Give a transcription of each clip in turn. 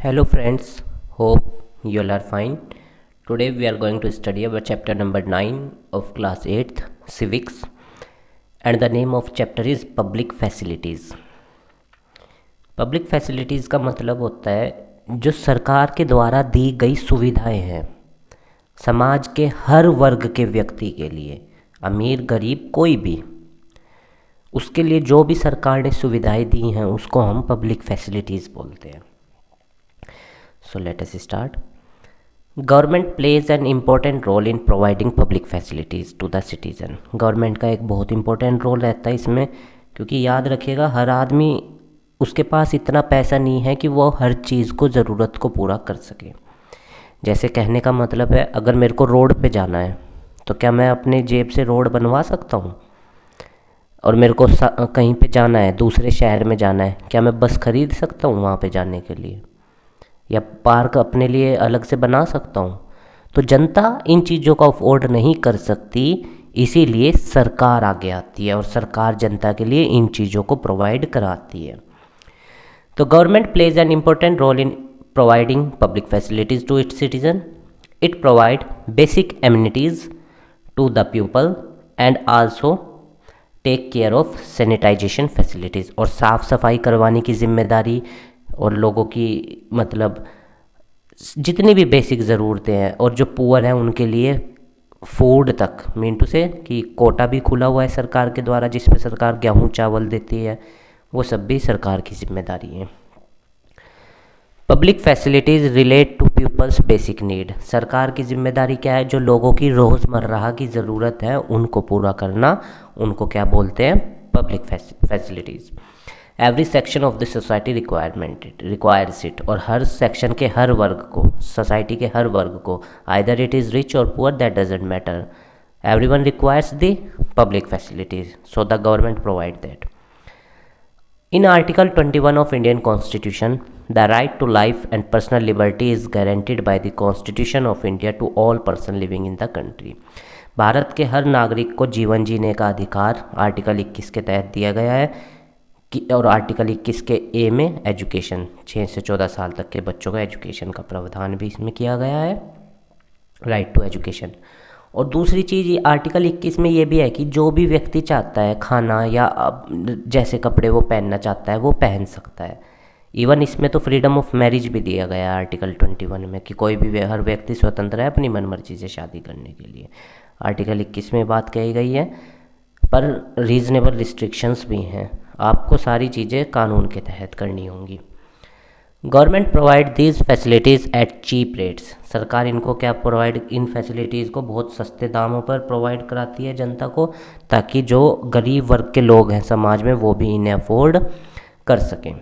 Hello friends, hope you all are fine. Today we are going to study about chapter number 9 of class 8th civics, and the name of chapter is public facilities. Public facilities का मतलब होता है जो सरकार के द्वारा दी गई सुविधाएं हैं समाज के हर वर्ग के व्यक्ति के लिए, अमीर गरीब कोई भी, उसके लिए जो भी सरकार ने सुविधाएं दी हैं उसको हम पब्लिक फैसिलिटीज़ बोलते हैं. So let us start. Government plays an important role in providing public facilities to the citizen. Government का एक बहुत इंपॉर्टेंट रोल रहता है इसमें, क्योंकि याद रखिएगा हर आदमी उसके पास इतना पैसा नहीं है कि वो हर चीज़ को ज़रूरत को पूरा कर सके. जैसे कहने का मतलब है, अगर मेरे को रोड पे जाना है तो क्या मैं अपने जेब से रोड बनवा सकता हूँ? और मेरे को कहीं पे जाना है, दूसरे शहर में जाना है, क्या मैं बस खरीद सकता हूँ वहाँ पे जाने के लिए, या पार्क अपने लिए अलग से बना सकता हूँ? तो जनता इन चीज़ों का अफोर्ड नहीं कर सकती, इसीलिए सरकार आगे आती है और सरकार जनता के लिए इन चीज़ों को प्रोवाइड कराती है. तो government plays an important role in providing public facilities to its citizen. It provide basic amenities to the people and also take care of sanitization facilities. और साफ़ सफाई करवाने की जिम्मेदारी और लोगों की मतलब जितनी भी बेसिक ज़रूरतें हैं, और जो पुअर हैं उनके लिए फूड तक, मीन टू से कि कोटा भी खुला हुआ है सरकार के द्वारा जिस पे सरकार गेहूँ चावल देती है, वो सब भी सरकार की जिम्मेदारी है. Public facilities relate to people's basic need. सरकार की जिम्मेदारी क्या है? जो लोगों की रोज़मर्रा की ज़रूरत है उनको पूरा करना, उनको क्या बोलते हैं? Public facilities. Every section of the society requires it. और हर सेक्शन के हर वर्ग को, सोसाइटी के हर वर्ग को, आइदर इट इज़ रिच और poor, that doesn't matter, everyone requires the public facilities, so the government provide that. In Article 21 of Indian Constitution, the right to life and personal liberty is guaranteed by the Constitution of India to all person living in the country. Bharat के हर नागरिक को जीवन जीने का अधिकार article 21 के तहत दिया गया है और आर्टिकल 21 के ए में एजुकेशन, 6 से 14 साल तक के बच्चों का एजुकेशन का प्रावधान भी इसमें किया गया है, राइट टू एजुकेशन. और दूसरी चीज़ आर्टिकल 21 में ये भी है कि जो भी व्यक्ति चाहता है खाना या जैसे कपड़े वो पहनना चाहता है वो पहन सकता है. इवन इसमें तो फ्रीडम ऑफ मैरिज भी दिया गया है आर्टिकल 21 में, कि कोई भी हर व्यक्ति स्वतंत्र है अपनी मनमर्जी से शादी करने के लिए. आर्टिकल 21 में बात कही गई है, पर रीज़नेबल रिस्ट्रिक्शंस भी हैं, आपको सारी चीज़ें कानून के तहत करनी होंगी. Government provide these facilities at cheap rates. सरकार इनको क्या प्रोवाइड, इन फैसिलिटीज़ को बहुत सस्ते दामों पर प्रोवाइड कराती है जनता को, ताकि जो गरीब वर्ग के लोग हैं समाज में वो भी इन्हें अफोर्ड कर सकें.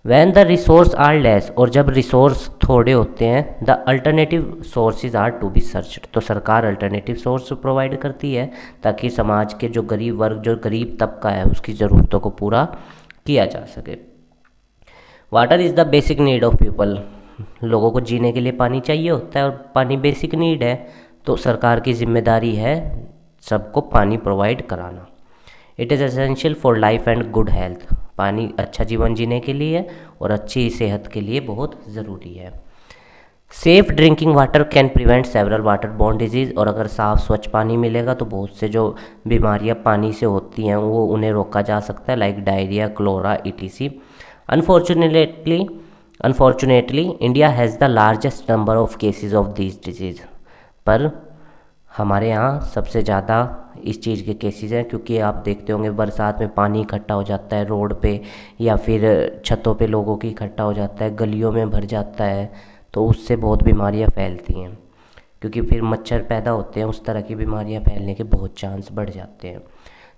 When the resource are less. और जब रिसोर्स थोड़े होते हैं, the alternative sources are to be searched. तो सरकार अल्टरनेटिव सोर्स प्रोवाइड करती है ताकि समाज के जो गरीब वर्ग, जो गरीब तबका है, उसकी ज़रूरतों को पूरा किया जा सके. Water is the basic need of people. लोगों को जीने के लिए पानी चाहिए होता है और पानी बेसिक नीड है, तो सरकार की जिम्मेदारी है सबको पानी प्रोवाइड कराना. It is essential for life and good health. पानी अच्छा जीवन जीने के लिए और अच्छी सेहत के लिए बहुत ज़रूरी है. Safe drinking water can prevent several water borne disease. और अगर साफ़ स्वच्छ पानी मिलेगा तो बहुत से जो बीमारियां पानी से होती हैं वो उन्हें रोका जा सकता है, like diarrhoea, cholera, ETC. Unfortunately, India has the largest number of cases of these disease. पर हमारे यहाँ सबसे ज़्यादा इस चीज़ के केसेस हैं, क्योंकि आप देखते होंगे बरसात में पानी इकट्ठा हो जाता है रोड पे, या फिर छतों पे लोगों की इकट्ठा हो जाता है, गलियों में भर जाता है, तो उससे बहुत बीमारियाँ फैलती हैं, क्योंकि फिर मच्छर पैदा होते हैं, उस तरह की बीमारियाँ फैलने के बहुत चांस बढ़ जाते हैं.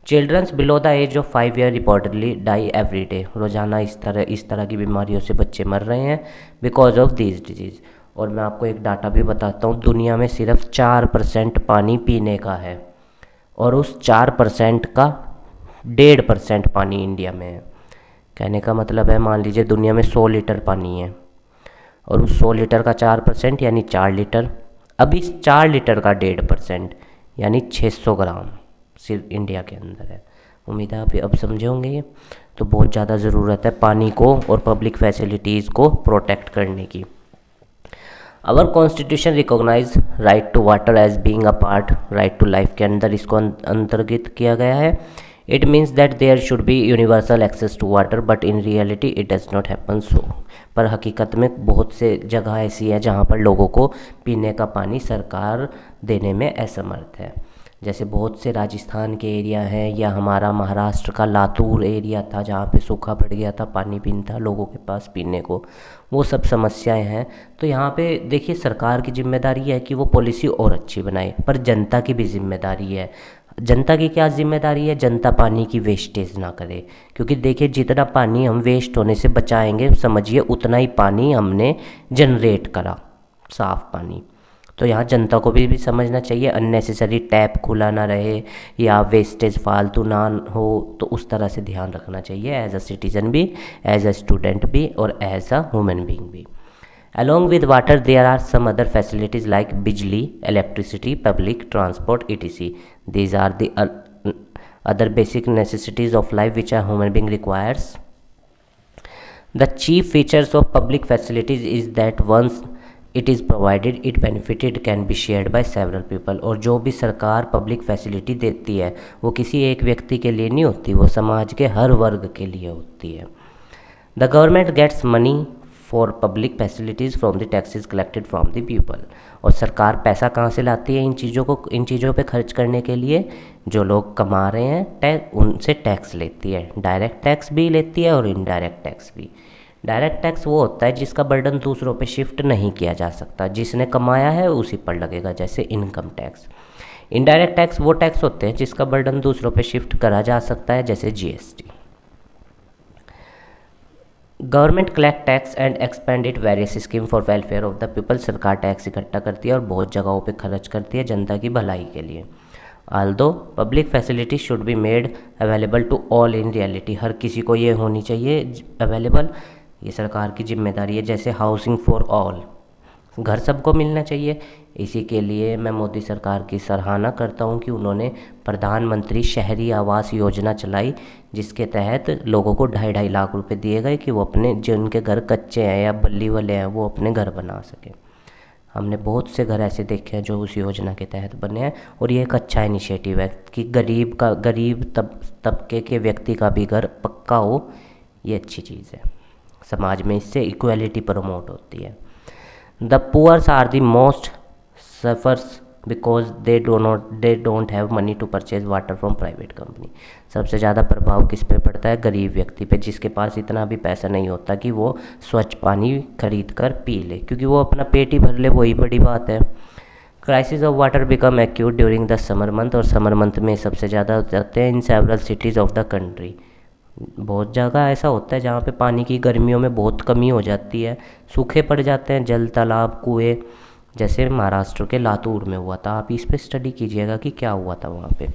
Childrens below the age of 5 year reportedly die every day. रोज़ाना इस तरह की बीमारियों से बच्चे मर रहे हैं बिकॉज ऑफ दिस डिजीज़. और मैं आपको एक डाटा भी बताता हूँ, दुनिया में सिर्फ 4% पानी पीने का है, और उस 4% का 1.5% पानी इंडिया में है. कहने का मतलब है, मान लीजिए दुनिया में 100 लीटर पानी है और उस 100 लीटर का 4% यानी 4 लीटर. अब इस 4 लीटर का 1.5% यानी 600 ग्राम सिर्फ इंडिया के अंदर है. उम्मीद है आप अब समझे होंगे ये. तो बहुत ज़्यादा ज़रूरत है पानी को और पब्लिक फैसिलिटीज़ को प्रोटेक्ट करने की। Our constitution recognise right to water as being a part right to life के अंदर इसको अंतर्गत किया गया है। It means that there should be universal access to water but in reality it does not happen so. पर हकीकत में बहुत से जगह ऐसी है जहाँ पर लोगों को पीने का पानी सरकार देने में असमर्थ है। जैसे बहुत से राजस्थान के एरिया हैं या हमारा महाराष्ट्र का लातूर एरिया था जहाँ पे सूखा पड़ गया था, पानी भी नहीं था लोगों के पास पीने को, वो सब समस्याएं हैं। तो यहाँ पे देखिए सरकार की जिम्मेदारी है कि वो पॉलिसी और अच्छी बनाए, पर जनता की भी जिम्मेदारी है। जनता की क्या जिम्मेदारी है? जनता पानी की वेस्टेज ना करे, क्योंकि देखिए जितना पानी हम वेस्ट होने से बचाएंगे समझिए उतना ही पानी हमने जनरेट करा, साफ पानी। तो यहाँ जनता को भी समझना चाहिए, अननेसेसरी टैप खुला ना रहे या वेस्टेज फालतू ना हो, तो उस तरह से ध्यान रखना चाहिए एज अ सिटीजन भी, एज अ स्टूडेंट भी और एज अ ह्यूमन बीइंग भी। Along with water, there are some other facilities like बिजली, electricity, public transport, etc. These are the other basic necessities of life which a human being requires. The chief features of public facilities is that once it is provided, it benefited can be shared by several people. और जो भी सरकार public facility देती है वो किसी एक व्यक्ति के लिए नहीं होती, वो समाज के हर वर्ग के लिए होती है। The government gets money for public facilities from the taxes collected from the people. और सरकार पैसा कहाँ से लाती है इन चीज़ों पे खर्च करने के लिए? जो लोग कमा रहे हैं उनसे टैक्स लेती है, डायरेक्ट टैक्स भी लेती है और इनडायरेक्ट टैक्स भी। डायरेक्ट टैक्स वो होता है जिसका बर्डन दूसरों पे शिफ्ट नहीं किया जा सकता, जिसने कमाया है उसी पर लगेगा, जैसे इनकम टैक्स। इनडायरेक्ट टैक्स वो टैक्स होते हैं जिसका बर्डन दूसरों पे शिफ्ट करा जा सकता है, जैसे GST. Government collect tax and expand it various scheme for welfare of the people. सरकार टैक्स इकट्ठा करती है और बहुत जगहों पे खर्च करती है जनता की भलाई के लिए। Although public facility should be made available to all in reality, हर किसी को ये होनी चाहिए अवेलेबल, ये सरकार की जिम्मेदारी है। जैसे हाउसिंग फॉर ऑल, घर सबको मिलना चाहिए। इसी के लिए मैं मोदी सरकार की सराहना करता हूं कि उन्होंने प्रधानमंत्री शहरी आवास योजना चलाई, जिसके तहत लोगों को 2.5 लाख रुपए दिए गए कि वो अपने जिनके घर कच्चे हैं या बल्ली वाले हैं वो अपने घर बना सकें। हमने बहुत से घर ऐसे देखे हैं जो उस योजना के तहत बने हैं, और ये एक अच्छा इनिशिएटिव है कि गरीब तबके के व्यक्ति का भी घर पक्का हो, ये अच्छी चीज़ है। समाज में इससे इक्वलिटी प्रमोट होती है। The poor are the most suffers because they don't have money to purchase water from private company. सबसे ज़्यादा प्रभाव किस पे पड़ता है? गरीब व्यक्ति पे, जिसके पास इतना भी पैसा नहीं होता कि वो स्वच्छ पानी खरीद कर पी ले, क्योंकि वो अपना पेट ही भर ले, वही बड़ी बात है। Crisis of water become acute during the summer month, और समर मंथ में सबसे ज़्यादा हो जाते हैं in several cities of the country. बहुत जगह ऐसा होता है जहाँ पे पानी की गर्मियों में बहुत कमी हो जाती है, सूखे पड़ जाते हैं जल, तालाब, कुएं, जैसे महाराष्ट्र के लातूर में हुआ था। आप इस पे स्टडी कीजिएगा कि क्या हुआ था वहाँ पे।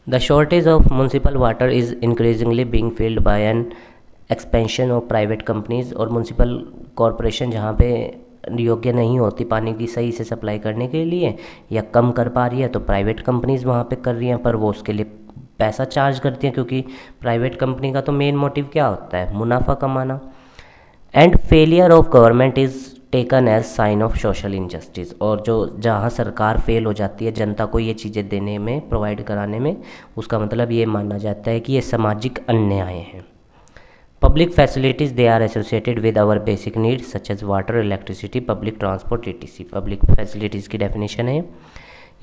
The shortage of municipal water is increasingly being filled by an expansion of private companies. और म्यूनसिपल कॉरपोरेशन जहाँ पे योग्य नहीं होती पानी की सही से सप्लाई करने के लिए या कम कर पा रही है, तो प्राइवेट कंपनीज़ वहाँ पे कर रही हैं, पर वो उसके लिए पैसा चार्ज करती हैं, क्योंकि प्राइवेट कंपनी का तो मेन मोटिव क्या होता है? मुनाफा कमाना। And failure of government is taken as sign of social injustice. और जो जहाँ सरकार फेल हो जाती है जनता को ये चीज़ें देने में, प्रोवाइड कराने में, उसका मतलब ये माना जाता है कि ये सामाजिक अन्याय हैं। Public facilities, they are associated with our basic needs such as water, electricity, public transport, etc. Public facilities की definition है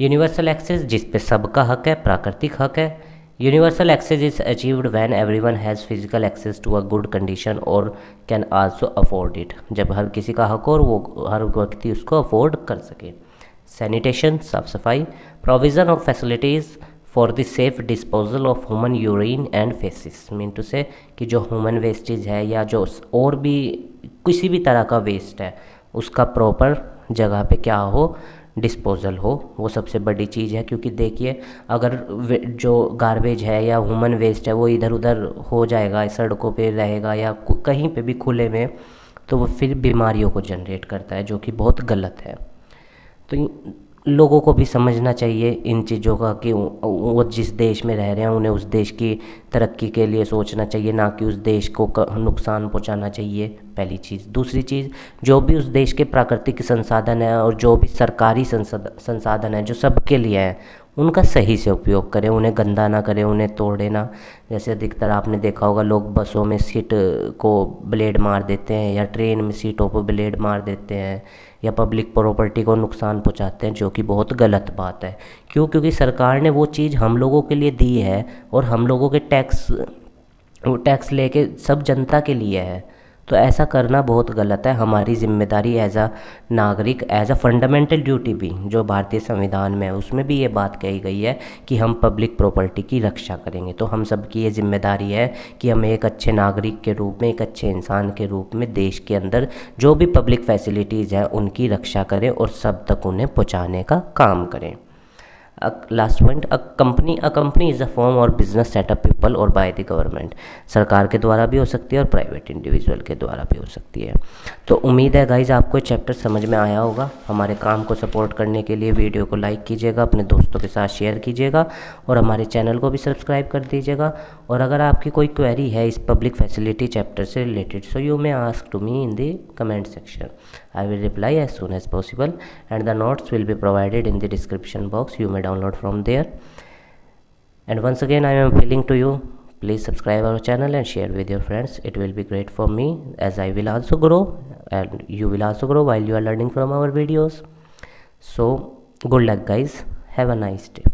यूनिवर्सल एक्सेस, जिस पे सबका हक है, प्राकृतिक हक है। Universal access is achieved when everyone has physical access to a good condition और कैन आल्सो अफोर्ड इट, जब हर किसी का हक हो और वो हर व्यक्ति उसको अफोर्ड कर सके। सैनिटेशन, साफ सफाई। Provision of facilities for the safe disposal of human urine and faeces, mean to say कि जो ह्यूमन वेस्टेज है या जो और भी किसी भी तरह का वेस्ट है उसका प्रॉपर जगह पे क्या हो, डिस्पोजल हो, वो सबसे बड़ी चीज़ है। क्योंकि देखिए अगर जो गार्बेज है या ह्यूमन वेस्ट है वो इधर उधर हो जाएगा, सड़कों पे रहेगा या कहीं पे भी खुले में, तो वो फिर बीमारियों को जनरेट करता है, जो कि बहुत गलत है। तो लोगों को भी समझना चाहिए इन चीज़ों का कि वो जिस देश में रह रहे हैं उन्हें उस देश की तरक्की के लिए सोचना चाहिए, ना कि उस देश को नुकसान पहुंचाना चाहिए, पहली चीज़। दूसरी चीज़, जो भी उस देश के प्राकृतिक संसाधन हैं और जो भी सरकारी संसाधन हैं जो सबके लिए हैं, उनका सही से उपयोग करें, उन्हें गंदा ना करें, उन्हें तोड़े ना। जैसे अधिकतर आपने देखा होगा लोग बसों में सीट को ब्लेड मार देते हैं, या ट्रेन में सीटों पर ब्लेड मार देते हैं, या पब्लिक प्रॉपर्टी को नुकसान पहुंचाते हैं, जो कि बहुत गलत बात है। क्यों? क्योंकि सरकार ने वो चीज़ हम लोगों के लिए दी है और हम लोगों के टैक्स लेके सब जनता के लिए है। तो ऐसा करना बहुत गलत है। हमारी जिम्मेदारी एज अ नागरिक, एज अ फंडामेंटल ड्यूटी भी जो भारतीय संविधान में है उसमें भी ये बात कही गई है कि हम पब्लिक प्रॉपर्टी की रक्षा करेंगे। तो हम सबकी ये जिम्मेदारी है कि हम एक अच्छे नागरिक के रूप में, एक अच्छे इंसान के रूप में देश के अंदर जो भी पब्लिक फैसिलिटीज़ हैं उनकी रक्षा करें और सब तक उन्हें पहुँचाने का काम करें। Last point, a company is a form और बिजनेस सेटअप पीपल और बाय द गवर्नमेंट। सरकार के द्वारा भी हो सकती है और प्राइवेट इंडिविजुअल के द्वारा भी हो सकती है। तो उम्मीद है गाइज आपको ये चैप्टर समझ में आया होगा। हमारे काम को सपोर्ट करने के लिए वीडियो को लाइक कीजिएगा, अपने दोस्तों के साथ शेयर कीजिएगा और हमारे चैनल को भी सब्सक्राइब कर दीजिएगा। और अगर आपकी कोई क्वेरी है इस पब्लिक फैसिलिटी चैप्टर से related, so you may ask to me in the comment section. I will reply as soon as possible, and the notes will be provided in the description box. You may download from there. And once again, I am appealing to you, please subscribe our channel and share with your friends. It will be great for me, as I will also grow and you will also grow while you are learning from our videos. So good luck guys, have a nice day.